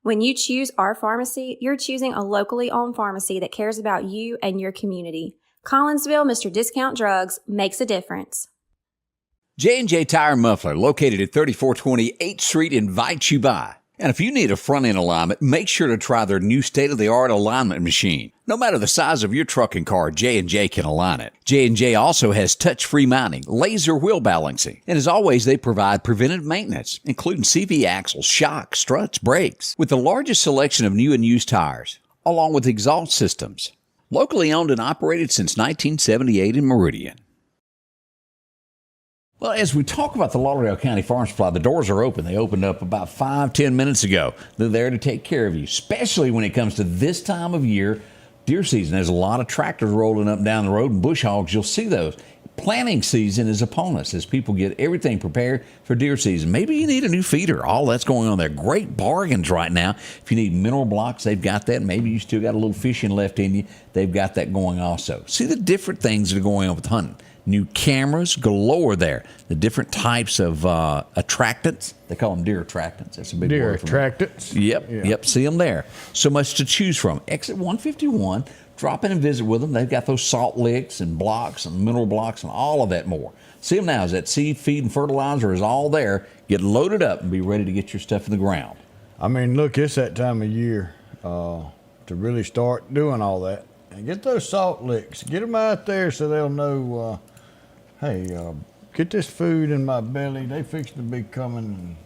When you choose our pharmacy, you're choosing a locally owned pharmacy that cares about you and your community. Collinsville, Mr. Discount Drugs makes a difference. J&J Tire Muffler, located at 3420 8th Street, invites you by. And if you need a front-end alignment, make sure to try their new state-of-the-art alignment machine. No matter the size of your truck and car, J&J can align it. J&J also has touch-free mounting, laser wheel balancing, and as always, they provide preventive maintenance, including CV axles, shocks, struts, brakes, with the largest selection of new and used tires, along with exhaust systems. Locally owned and operated since 1978 in Meridian. Well, as we talk about the Lauderdale County Farm Supply, the doors are open. They opened up about 5-10 minutes ago. They're there to take care of you, especially when it comes to this time of year, deer season. There's a lot of tractors rolling up and down the road, and bush hogs, you'll see those. Planting season is upon us as people get everything prepared for deer season. Maybe you need a new feeder. All that's going on there. Great bargains right now. If you need mineral blocks, they've got that. Maybe you still got a little fishing left in you. They've got that going also. See the different things that are going on with hunting. New cameras galore there. The different types of attractants. They call them deer attractants. That's a big Deer word for attractants? me. Yep. See them there. So much to choose from. Exit 151. Drop in and visit with them. They've got those salt licks and blocks and mineral blocks and all of that more. See them now. Is that seed, feed, and fertilizer is all there. Get loaded up and be ready to get your stuff in the ground. I mean, look, it's that time of year to really start doing all that. And get those salt licks. Get them out there so they'll know, hey, get this food in my belly. They fixed to be coming and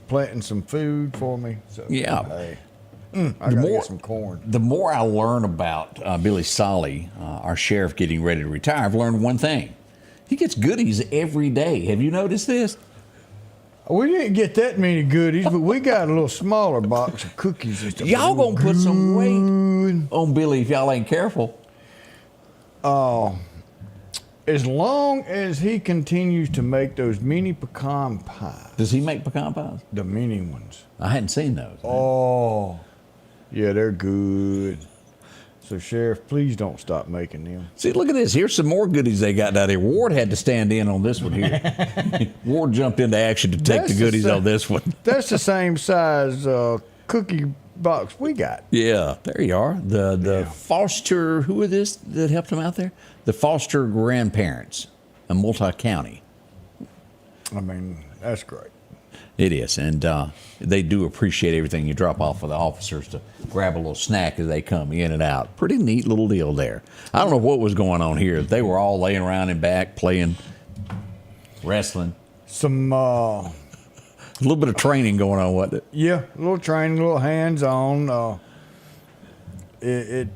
planting some food for me. So, Yeah. Hey, I gotta get some corn. The more I learn about Billy Solly, our sheriff getting ready to retire, I've learned one thing. He gets goodies every day. Have you noticed this? We didn't get that many goodies, but we got a little smaller box of cookies. Y'all gonna put some weight on Billy if y'all ain't careful. as long as he continues to make those mini pecan pies, Does he make pecan pies? the mini ones. I hadn't seen those. Oh, yeah, they're good. So, Sheriff, please don't stop making them. See, look at this. Here's some more goodies they got down here. Ward had to stand in on this one here. Ward jumped into action to take That's the the goodies sa- on this one. That's the same size cookie box we got. Yeah, there you are. The foster, who are this that helped them out there? The foster grandparents, a multi-county. I mean, that's great. It is, and they do appreciate everything you drop off for the officers to grab a little snack as they come in and out. Pretty neat little deal there. I don't know what was going on here. They were all laying around in back playing, wrestling. Some, A little bit of training going on, wasn't it? yeah, a little training, a little hands-on. It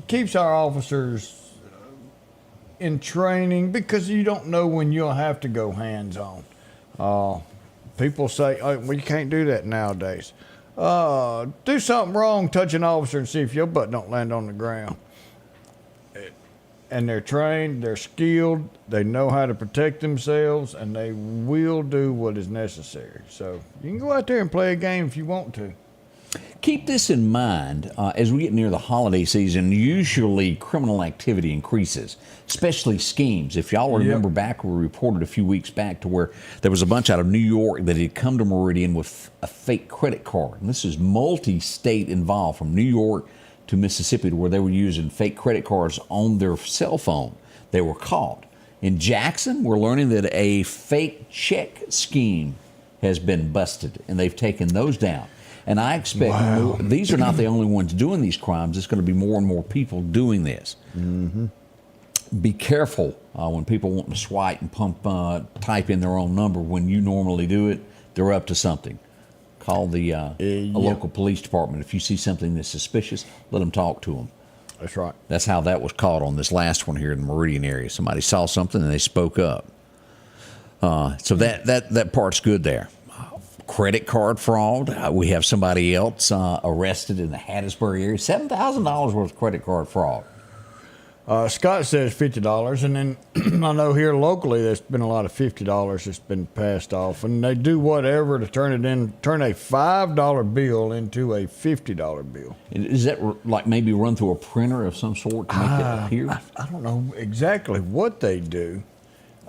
keeps our officers in training because you don't know when you'll have to go hands-on. People say, oh, well, you can't do that nowadays. Do something wrong, touch an officer and see if your butt don't land on the ground. And they're trained, they're skilled, they know how to protect themselves, and they will do what is necessary. So you can go out there and play a game if you want to. Keep this in mind as we get near the holiday season. Usually criminal activity increases, especially schemes. If y'all remember back, we reported a few weeks back to where there was a bunch out of New York that had come to Meridian with a fake credit card. And this is multi-state involved, from New York to Mississippi, to where they were using fake credit cards on their cell phone. They were caught. In Jackson, we're learning that a fake check scheme has been busted, and they've taken those down. And I expect these are not the only ones doing these crimes. It's going to be more and more people doing this. Mm-hmm. Be careful when people want to swipe and type in their own number. When you normally do it, they're up to something. Call the a local police department. If you see something that's suspicious, let them talk to them. That's right. That's how that was caught on this last one here in the Meridian area. Somebody saw something and they spoke up. So that part's good there. Credit card fraud. We have somebody else arrested in the Hattiesburg area. $7,000 worth of credit card fraud. Scott says $50, and then I know here locally there's been a lot of $50 that's been passed off, and they do whatever to turn a $5 bill into a $50 bill. Is that like maybe run through a printer of some sort to make it appear? I don't know exactly what they do,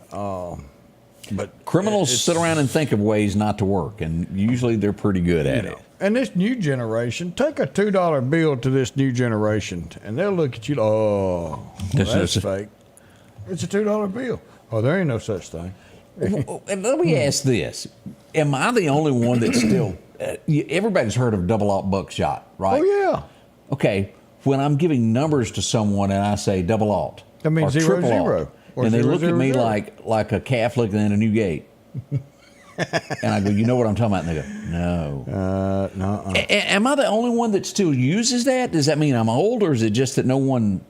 but Criminals sit around and think of ways not to work, and usually they're pretty good at it. And this new generation, take a $2 bill to this new generation, and they'll look at you, that's fake. It's a $2 bill. Oh, there ain't no such thing. And let me ask this. Am I the only one that still, everybody's heard of double alt buckshot, right? Oh, yeah. Okay, when I'm giving numbers to someone and I say double alt, That means or 0, triple 0, alt, or and they 0, look 0, at me 0. like a calf looking at a new gate. And I go, you know what I'm talking about? And they go, no. No. Am I the only one that still uses that? Does that mean I'm old, or is it just that no one?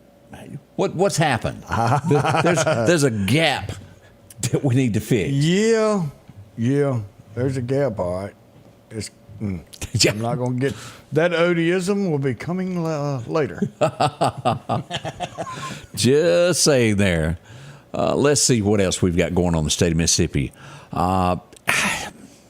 What's happened? There's a gap that we need to fix. Yeah. There's a gap, all right. I'm not going to get that. Odieism will be coming later. Just saying there. Let's see what else we've got going on in the state of Mississippi.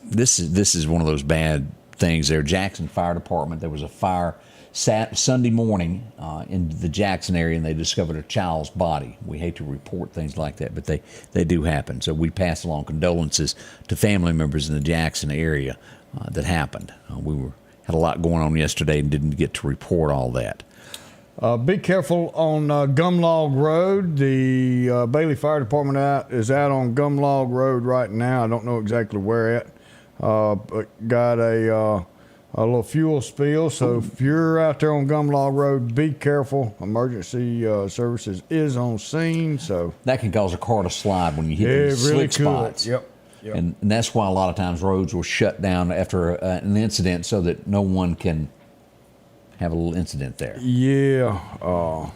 This is one of those bad things there. Jackson Fire Department, there was a fire Sunday morning in the Jackson area, and they discovered a child's body. We hate to report things like that, but they do happen. So we pass along condolences to family members in the Jackson area that happened. We had a lot going on yesterday and didn't get to report all that. Be careful on Gumlog Road. The Bailey Fire Department is out on Gumlog Road right now. I don't know exactly where at. But got a little fuel spill. So if you're out there on Gumlog Road, be careful. Emergency services is on scene. So that can cause a car to slide when you hit these slick spots. Yep. And that's why a lot of times roads will shut down after an incident so that no one can have a little incident there. Yeah. All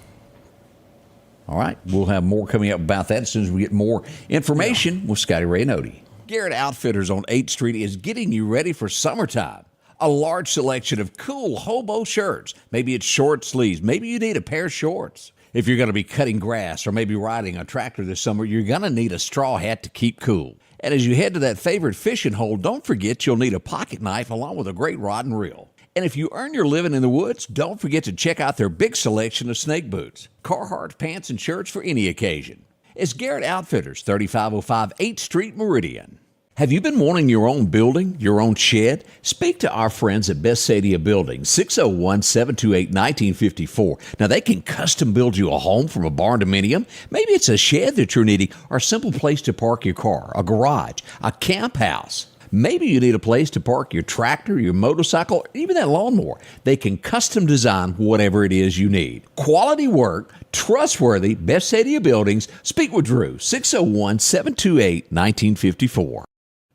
right. We'll have more coming up about that as soon as we get more information with Scotty Ray and Odie. Garrett Outfitters on 8th Street is getting you ready for summertime. A large selection of cool hobo shirts. Maybe it's short sleeves. Maybe you need a pair of shorts. If you're going to be cutting grass or maybe riding a tractor this summer, you're going to need a straw hat to keep cool. And as you head to that favorite fishing hole, don't forget you'll need a pocket knife along with a great rod and reel. And if you earn your living in the woods, don't forget to check out their big selection of snake boots, Carhartt pants and shirts for any occasion. It's Garrett Outfitters, 3505 8th Street, Meridian. Have you been wanting your own building, your own shed? Speak to our friends at Best Sadia Building, 601-728-1954. Now, they can custom build you a home from a barn dominium. Maybe it's a shed that you're needing or a simple place to park your car, a garage, a camp house. Maybe you need a place to park your tractor, your motorcycle, or even that lawnmower. They can custom design whatever it is you need. Quality work, trustworthy, Best Sadia Buildings. Speak with Drew, 601-728-1954.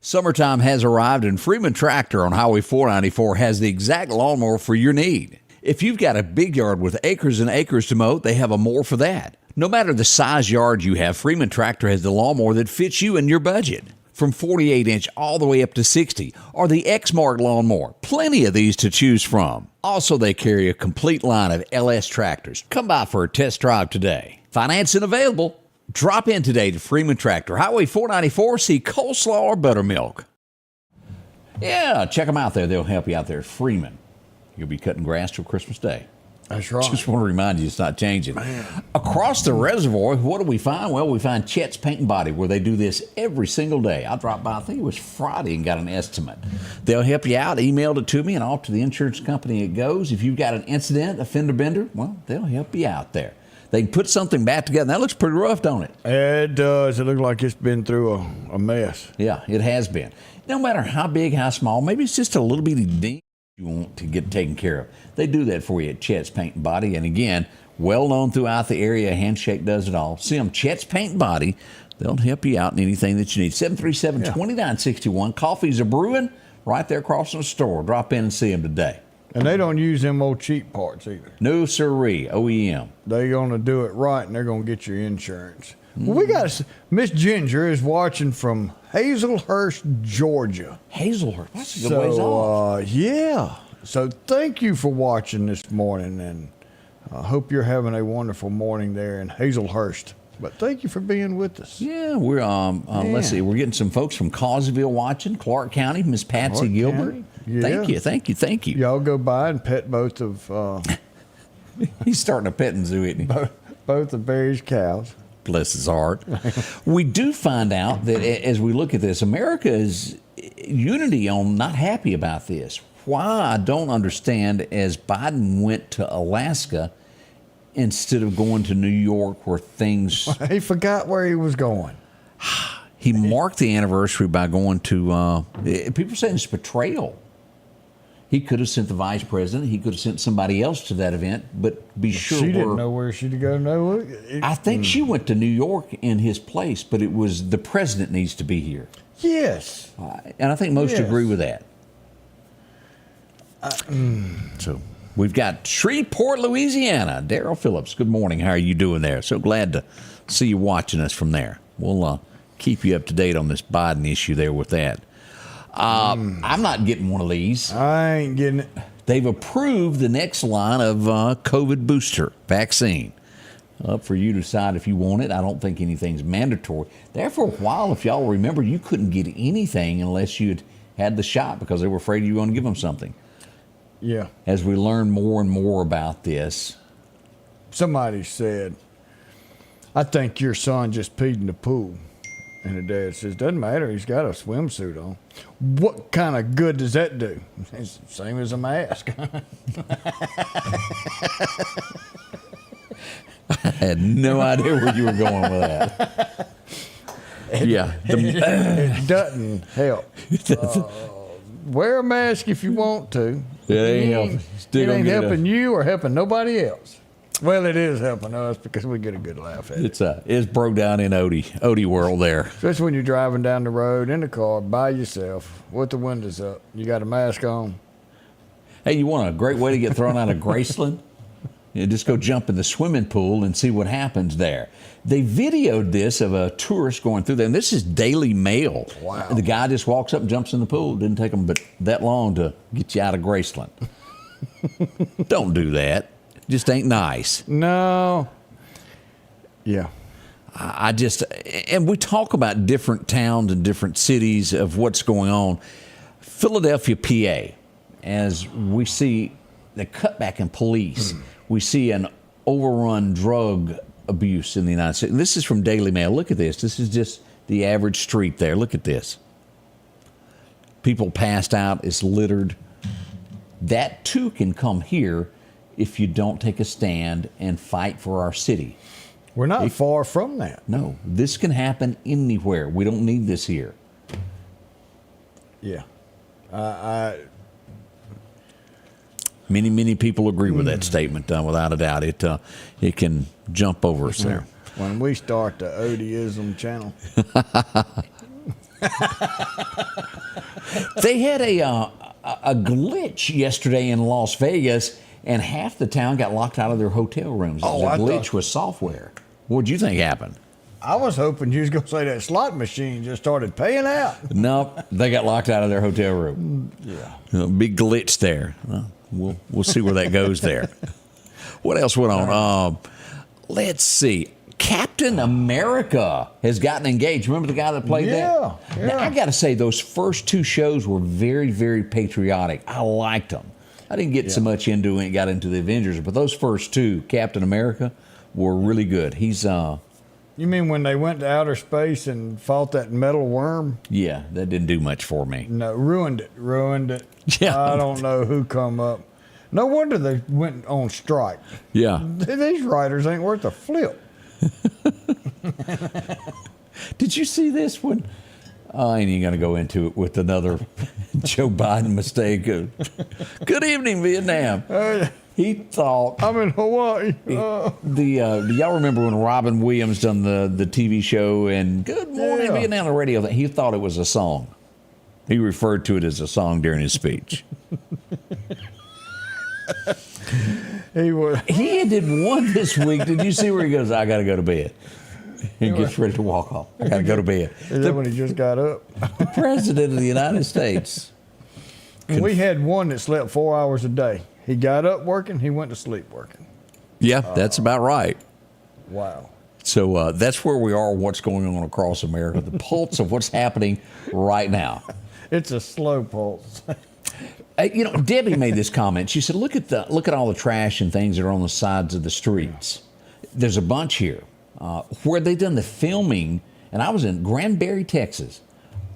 Summertime has arrived, and Freeman Tractor on Highway 494 has the exact lawnmower for your need. If you've got a big yard with acres and acres to mow, they have a mower for that. No matter the size yard you have, Freeman Tractor has the lawnmower that fits you and your budget. From 48-inch all the way up to 60, or the X-Mark lawnmower. Plenty of these to choose from. Also, they carry a complete line of LS tractors. Come by for a test drive today. Financing available. Drop in today to Freeman Tractor, Highway 494, see coleslaw or buttermilk. Yeah, check them out there. They'll help you out there. Freeman. You'll be cutting grass till Christmas Day. That's right. Just want to remind you it's not changing. Man. Across the reservoir, what do we find? Well, we find Chet's Paint and Body, where they do this every single day. I dropped by, I think it was Friday, and got an estimate. They'll help you out, emailed it to me, and off to the insurance company it goes. If you've got an incident, a fender bender, well, they'll help you out there. They can put something back together. That looks pretty rough, don't it? It does. It looks like it's been through a mess. Yeah, it has been. No matter how big, how small, maybe it's just a little bitty ding you want to get taken care of. They do that for you at Chet's Paint and Body. And again, well known throughout the area. Handshake does it all. See them, Chet's Paint and Body. They'll help you out in anything that you need. 737-2961. Coffees are brewing right there across from the store. Drop in and see them today. And they don't use them old cheap parts either. No siree, OEM. They're going to do it right, and they're going to get your insurance. Well, we got Miss Ginger is watching from Hazelhurst, Georgia. Hazelhurst, that's a good ways off. Yeah. So thank you for watching this morning, and I hope you're having a wonderful morning there in Hazelhurst. But thank you for being with us. Yeah, we're let's see, we're getting some folks from Causeville watching, Clarke County, Miss Patsy Clarke Gilbert. County. Yeah. Thank you. Y'all go by and pet both of He's starting a petting zoo, isn't he? both of Barry's cows. Bless his heart. We do find out that as we look at this, America's unity on not happy about this. Why, I don't understand, as Biden went to Alaska instead of going to New York where things... He forgot where he was going. He marked the anniversary by going to... people are saying it's betrayal. He could have sent the vice president. He could have sent somebody else to that event, but be sure she didn't know where she'd go. No, I think she went to New York in his place, but it was the president needs to be here. Yes. And I think most agree with that. So we've got Shreveport, Louisiana. Daryl Phillips, good morning. How are you doing there? So glad to see you watching us from there. We'll keep you up to date on this Biden issue there with that. I'm not getting one of these. I ain't getting it. They've approved the next line of COVID booster vaccine. Up for you to decide if you want it. I don't think anything's mandatory. There for a while, if y'all remember, you couldn't get anything unless you'd had the shot because they were afraid you were going to give them something. Yeah. As we learn more and more about this. Somebody said, I think your son just peed in the pool. And the dad says, doesn't matter, he's got a swimsuit on. What kind of good does that do? It's the same as a mask. I had no idea where you were going with that. It doesn't help. Wear a mask if you want to. It ain't helping. It ain't helping you or helping nobody else. Well, it is helping us because we get a good laugh at it. It's broke down in Odie world there. Especially when you're driving down the road in the car by yourself with the windows up. You got a mask on. Hey, you want a great way to get thrown out of Graceland? Just go jump in the swimming pool and see what happens there. They videoed this of a tourist going through there, and this is Daily Mail. Wow. The guy just walks up and jumps in the pool. Didn't take him but that long to get you out of Graceland. Don't do that. Just ain't nice. No. Yeah. I just, and we talk about different towns and different cities of what's going on. Philadelphia, PA, as we see the cutback in police, we see an overrun drug abuse in the United States. And this is from Daily Mail. Look at this. This is just the average street there. Look at this. People passed out. It's littered. That too can come here if you don't take a stand and fight for our city. We're not far from that. No, this can happen anywhere. We don't need this here. Yeah. Many people agree with that statement, without a doubt. It can jump over us there. When we start the Odieism channel. They had a glitch yesterday in Las Vegas, and half the town got locked out of their hotel rooms. The glitch was software. What'd you think happened? I was hoping you was going to say that slot machine just started paying out. Nope, they got locked out of their hotel room. Yeah. Big glitch there. We'll see where that goes there. What else went on? Let's see. Captain America has gotten engaged. Remember the guy that played that? Yeah. Now, I got to say, those first two shows were very, very patriotic. I liked them. I didn't get so much into it and got into the Avengers, but those first two, Captain America, were really good. He's You mean when they went to outer space and fought that metal worm? yeah, that didn't do much for me. No, ruined it. Yeah. I don't know who come up. No wonder they went on strike. Yeah. These writers ain't worth a flip. Did you see this one? I ain't even going to go into it with another Joe Biden mistake. Good evening, Vietnam. He thought... I'm in Hawaii. Do y'all remember when Robin Williams done the TV show and Good Morning Vietnam on the radio? He thought it was a song. He referred to it as a song during his speech. He did one this week. Did you see where he goes, I got to go to bed? He gets ready to walk off. I got to go to bed. Is that when he just got up? The President of the United States. We had one that slept 4 hours a day. He got up working, he went to sleep working. Yeah, that's about right. Wow. So that's where we are, what's going on across America, the pulse of what's happening right now. It's a slow pulse. Debbie made this comment. She said, look at all the trash and things that are on the sides of the streets. There's a bunch here. Where they done the filming, and I was in Granbury, Texas.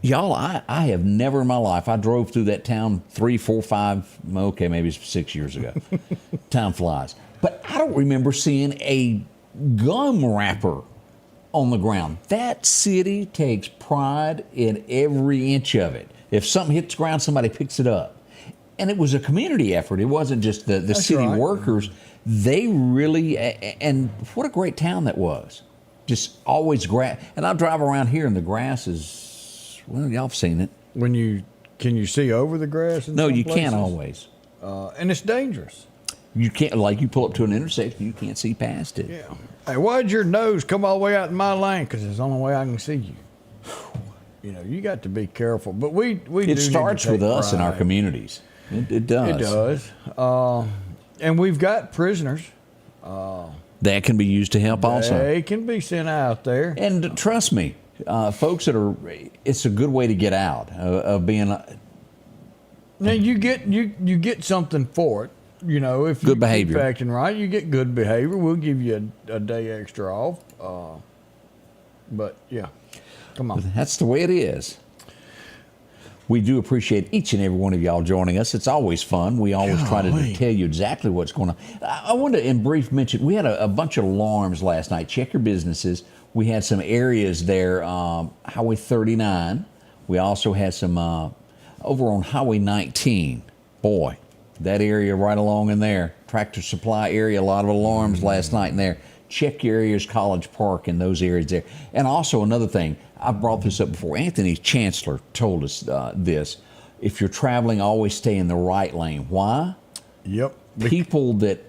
Y'all, I have never in my life, I drove through that town 3, 4, 5, okay, maybe 6 years ago. Time flies. But I don't remember seeing a gum wrapper on the ground. That city takes pride in every inch of it. If something hits the ground, somebody picks it up. And it was a community effort. It wasn't just the city workers. They really, and what a great town that was. Just always grass. And I drive around here and the grass is, well, y'all have seen it. Can you see over the grass? No, you places? can't always. And it's dangerous. You can't, like you pull up to an intersection, you can't see past it. Yeah. Hey, why'd your nose come all the way out in my lane? Because it's the only way I can see you. You got to be careful. But we It starts with us in our communities. It does. It does. And we've got prisoners. That can be used to help also. They can be sent out there. And trust me, folks it's a good way to get out of being. Now you get something for it. If Good you behavior. keep acting right, you get good behavior. We'll give you a day extra off. But yeah, come on. That's the way it is. We do appreciate each and every one of y'all joining us. It's always fun. We always try to tell you exactly what's going on. I wanted to, in brief, mention, we had a bunch of alarms last night. Check your businesses. We had some areas there, Highway 39. We also had some over on Highway 19. Boy, that area right along in there. Tractor Supply area, a lot of alarms last night in there. Check your areas, College Park, and those areas there. And also another thing, I brought this up before. Anthony Chancellor told us this. If you're traveling, always stay in the right lane. Why? Yep. People that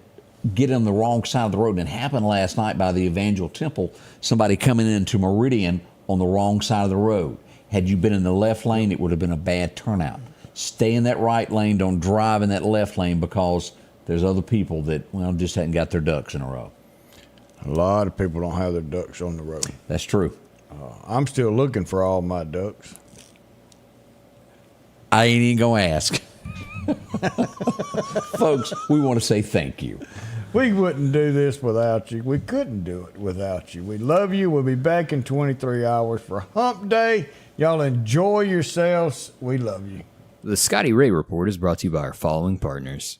get on the wrong side of the road. And it happened last night by the Evangel Temple, somebody coming into Meridian on the wrong side of the road. Had you been in the left lane, it would have been a bad turnout. Stay in that right lane. Don't drive in that left lane because there's other people that, well, just hadn't got their ducks in a row. A lot of people don't have their ducks on the road. That's true. I'm still looking for all my ducks. I ain't even going to ask. Folks, we want to say thank you. We wouldn't do this without you. We couldn't do it without you. We love you. We'll be back in 23 hours for Hump Day. Y'all enjoy yourselves. We love you. The Scotty Ray Report is brought to you by our following partners.